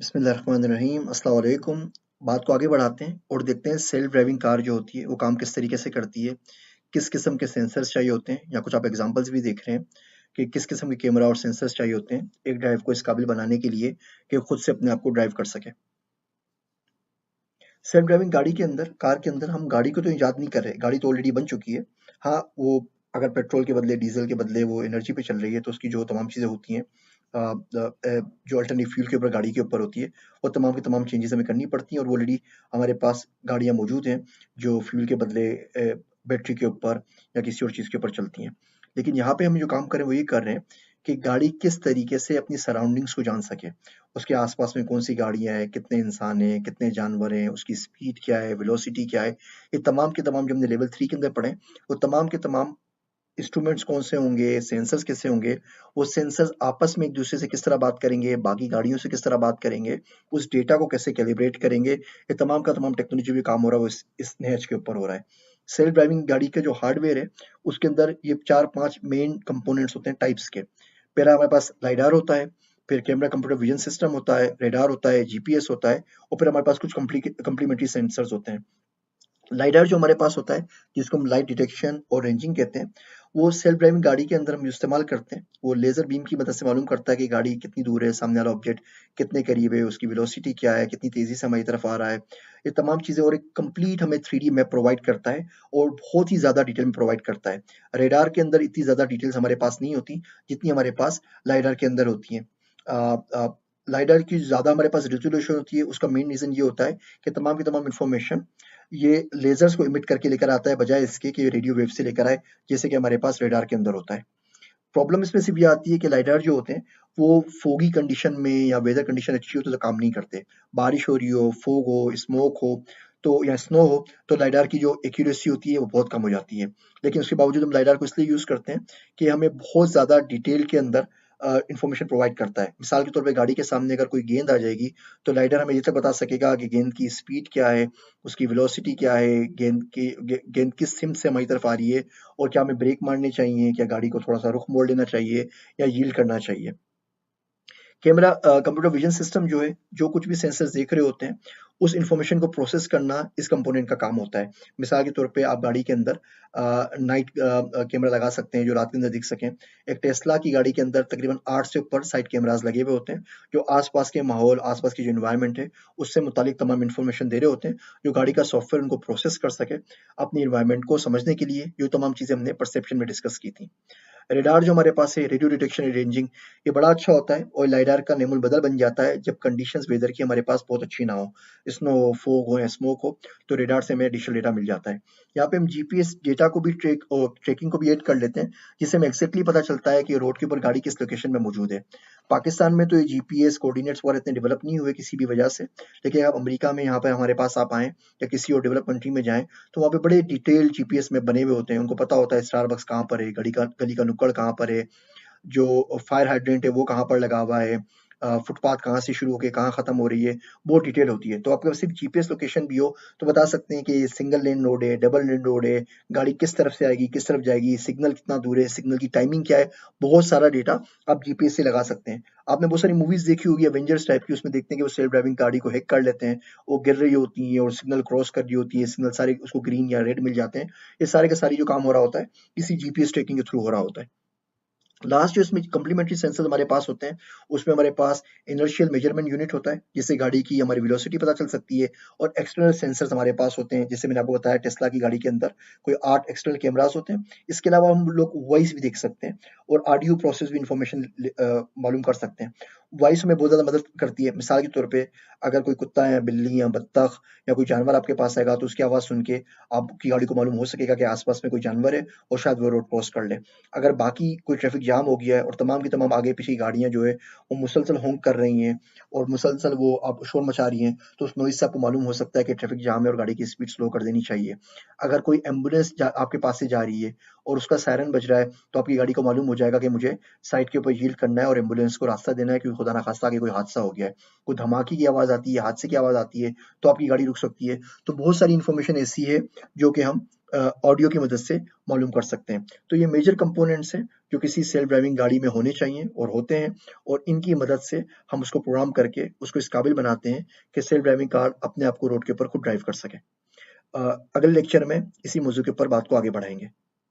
बिस्मिल्लाहिर्रहमानिर्रहीम अस्सलाम वालेकुम। बात को आगे बढ़ाते हैं और देखते हैं सेल्फ ड्राइविंग कार जो होती है वो काम किस तरीके से करती है, किस किस्म के सेंसर्स चाहिए होते हैं या कुछ आप एग्जांपल्स भी देख रहे हैं कि किस किस्म के कैमरा और सेंसर्स चाहिए होते हैं एक ड्राइव को इस काबिल बनाने के लिए कि वो खुद से अपने आप को ड्राइव कर सके। सेल्फ ड्राइविंग गाड़ी के अंदर कार के अंदर हम गाड़ी को तो ईजाद नहीं कर रहे, गाड़ी तो ऑलरेडी बन चुकी है। हाँ, वो अगर पेट्रोल के बदले डीजल के बदले वो एनर्जी पे चल रही है तो उसकी जो तमाम चीज़ें होती हैं जो अल्टरनेट फ्यूल के ऊपर गाड़ी के ऊपर होती है वो तमाम की तमाम चेंजेस हमें करनी पड़ती हैं और वो ऑलरेडी हमारे पास गाड़ियाँ मौजूद हैं जो फ्यूल के बदले बैटरी के ऊपर या किसी और चीज़ के ऊपर चलती हैं। लेकिन यहाँ पे हम जो काम कर रहे हैं वो ये कर रहे हैं कि गाड़ी किस तरीके से अपनी सराउंडिंग्स को जान सके, उसके आसपास में कौन-सी गाड़ियाँ हैं, कितने इंसान हैं, कितने जानवर हैं, उसकी स्पीड क्या है, वेलोसिटी क्या है, ये तमाम के तमाम जो हमने लेवल 3 के अंदर पढ़े हैं, वो तमाम के तमाम इंस्ट्रूमेंट्स कौन से होंगे, सेंसर्स कैसे होंगे, वो सेंसर्स आपस में एक-दूसरे से किस तरह बात करेंगे, बाकी गाड़ियों से किस तरह बात करेंगे, उस डेटा को कैसे कैलिब्रेट करेंगे, ये तमाम का तमाम टेक्नोलॉजी भी काम हो रहा है वो इस नहज के ऊपर हो रहा है। सेल्फ ड्राइविंग गाड़ी का जो हार्डवेयर है, उसके अंदर ये 4-5 मेन कंपोनेंट्स होते हैं टाइप्स के। पहला हमारे पास लाइडार होता है, फिर कैमरा कंप्यूटर विज़न सिस्टम होता है, रेडार होता है, जीपीएस होता है और फिर हमारे पास कुछ कॉम्प्लीमेंट्री सेंसर्स होते हैं। लाइडार जो हमारे पास होता है, जिसको हम लाइट डिटेक्शन और रेंजिंग कहते हैं, वो सेल्फ ड्राइविंग गाड़ी के अंदर हम इस्तेमाल करते हैं। वो लेज़र बीम की मदद से मालूम करता है कि गाड़ी कितनी दूर है, सामने वाला ऑब्जेक्ट कितने करीब है, उसकी वेलोसिटी क्या है, कितनी तेज़ी से हमारी तरफ आ रहा है। ये तमाम चीज़ें और एक कंप्लीट हमें 3D मैप प्रोवाइड करता है और बहुत ही ज़्यादा डिटेल में प्रोवाइड करता है। रेडार के अंदर इतनी ज़्यादा डिटेल्स हमारे पास नहीं होती, जितनी हमारे पास लाइडार के अंदर होती हैं। अ लाइडार की ज़्यादा हमारे पास रेज़ोल्यूशन होती है, उसका मेन रीज़न ये होता है कि तमाम की तमाम इन्फॉर्मेशन ये लेज़र्स को इमिट करके लेकर आता है बजाय इसके कि रेडियो वेव से लेकर आए, जैसे कि हमारे पास रेडार के अंदर होता है। प्रॉब्लम इसमें सिर्फ़ ये आती है कि लाइडार जो होते हैं, वो फ़ॉगी कंडीशन में या वेदर कंडीशन अच्छी हो तो काम नहीं करते। बारिश हो रही हो, फ़ॉग हो, स्मोक हो तो या स्नो हो, तो लाइडार की जो एक्यूरेसी होती है वो बहुत कम हो जाती है। लेकिन उसके बावजूद हम लाइडार को इसलिए यूज़ करते हैं कि हमें बहुत ज़्यादा डिटेल के अंदर इन्फॉर्मेशन प्रोवाइड करता है। मिसाल के तौर पे गाड़ी के सामने अगर कोई गेंद आ जाएगी, तो लाइडर हमें ये तक बता सकेगा कि गेंद की स्पीड क्या है, उसकी वेलोसिटी क्या है, गेंद किस सिम से हमारी तरफ आ रही है और क्या हमें ब्रेक मारने चाहिए, क्या गाड़ी को थोड़ा-सा रुख मोड़ लेना चाहिए या यील्ड करना चाहिए। कैमरा कंप्यूटर विज़न सिस्टम जो है, जो कुछ भी सेंसर्स देख रहे होते हैं, उस इन्फॉर्मेशन को प्रोसेस करना इस कंपोनेंट का काम होता है। मिसाल के तौर पे आप गाड़ी के अंदर नाइट कैमरा लगा सकते हैं जो रात के अंदर दिख सकें। एक टेस्ला की गाड़ी के अंदर तकरीबन 8 से ऊपर साइड कैमराज़ लगे हुए होते हैं, जो आस-पास के माहौल, आस-पास की जो एनवायरनमेंट है, उससे मुतालिक तमाम इन्फॉर्मेशन दे रहे होते हैं, जो गाड़ी का सॉफ्टवेयर उनको प्रोसेस कर सके, अपनी एनवायरनमेंट को समझने के लिए, जो तमाम चीज़ें हमने परसेप्शन में डिस्कस की थी। रेडार जो हमारे पास है रेडियो डिटेक्शन रेंजिंग ये बड़ा अच्छा होता है और लाइडार का नेमुल बदल बन जाता है जब कंडीशंस वेदर की हमारे पास बहुत अच्छी ना हो, स्नो हो, फोग हो या स्मोक हो, तो रेडार से हमें एडिशनल डेटा मिल जाता है। यहाँ पे हम जीपीएस डेटा को भी ट्रैकिंग को भी ऐड कर लेते हैं, जिससे हमें एक्जेक्टली पता चलता है कि रोड के ऊपर गाड़ी किस लोकेशन में मौजूद है। पाकिस्तान में तो ये जीपीएस कोऑर्डिनेट्स वगैरह इतने डेवलप नहीं हुए किसी भी वजह से, लेकिन आप अमेरिका में यहाँ पे हमारे पास आप आएँ या किसी और डेवलप कंट्री में जाएँ, तो वहाँ पे बड़े डिटेल जीपीएस में बने हुए होते हैं। उनको पता होता है स्टारबक्स कहाँ पर है, गली का नुक्कड़ कहाँ पर है, जो फायर हाइड्रेंट है वो कहाँ पर लगा हुआ है, फुटपाथ कहाँ से शुरू होके कहाँ खत्म हो रही है, बहुत डिटेल होती है। तो आपके पास सिर्फ जीपीएस लोकेशन भी हो तो बता सकते हैं कि ये सिंगल लेन रोड है, डबल लेन रोड है, गाड़ी किस तरफ से आएगी, किस तरफ जाएगी, सिग्नल कितना दूर है, सिग्नल की टाइमिंग क्या है, बहुत सारा डेटा आप जीपीएस से लगा सकते हैं। आपने बहुत सारी मूवीज देखी होगी एवेंजर्स टाइप की, उसमें देखते हैं कि वो सेल्फ ड्राइविंग गाड़ी को हैक कर लेते हैं, वो गिर रही होती है और सिग्नल क्रॉस कर रही होती है, सिग्नल सारे उसको ग्रीन या रेड मिल जाते हैं। ये सारे का सारी जो काम हो रहा होता है इसी जीपीएस ट्रैकिंग के थ्रू हो रहा होता है। लास्ट जो इसमें कॉम्प्लीमेंट्री सेंसर्स हमारे पास होते हैं, उसमें हमारे पास इनर्शियल मेजरमेंट यूनिट होता है, जिससे गाड़ी की हमारी वेलोसिटी पता चल सकती है और एक्सटर्नल सेंसर्स हमारे पास होते हैं, जैसे मैंने आपको बताया टेस्ला की गाड़ी के अंदर कोई 8 एक्सटर्नल कैमरास होते हैं। इसके अलावा हम लोग वॉइस भी देख सकते हैं और ऑडियो प्रोसेस भी इन्फॉर्मेशन मालूम कर सकते हैं। वॉइस हमें बहुत ज़्यादा मदद करती है। मिसाल के तौर पे अगर कोई कुत्ता या बिल्ली या बत्तख या कोई जानवर आपके पास आएगा, तो उसकी आवाज़ सुन के आपकी गाड़ी को मालूम हो सकेगा कि आस-पास में कोई जानवर है और शायद वो रोड क्रॉस कर ले। अगर बाकी कोई ट्रैफिक जाम हो गया है और तमाम की तमाम आगे-पीछे की गाड़ियाँ जो है, वो मुसलसल हॉन्क कर रही हैं और मुसलसल वो आप शोर मचा रही हैं, तो उस नॉइज़ से आपको मालूम हो सकता है कि ट्रैफिक जाम है और गाड़ी की स्पीड स्लो कर देनी चाहिए। अगर कोई एम्बुलेंस आपके पास से जा रही है और उसका सायरन बज रहा है, तो आपकी गाड़ी को मालूम हो जाएगा कि मुझे साइड के ऊपर यील्ड करना है और एम्बुलेंस को रास्ता देना है क्योंकि खुदा ना खास्ता आगे कोई हादसा हो गया है। कोई धमाके की आवाज़ आती है, हादसे की आवाज़ आती है, तो आपकी गाड़ी रुक सकती है। तो बहुत सारी इन्फॉर्मेशन ऐसी है, जो कि हम ऑडियो की मदद से मालूम कर सकते हैं। तो ये मेजर कंपोनेंट्स हैं जो किसी सेल्फ ड्राइविंग गाड़ी में होने चाहिए और होते हैं, और इनकी मदद से हम उसको प्रोग्राम करके उसको इस काबिल बनाते हैं कि सेल्फ ड्राइविंग कार अपने आप को रोड के ऊपर खुद ड्राइव कर सके। अगले लेक्चर में इसी मौजू के ऊपर बात को आगे बढ़ाएंगे।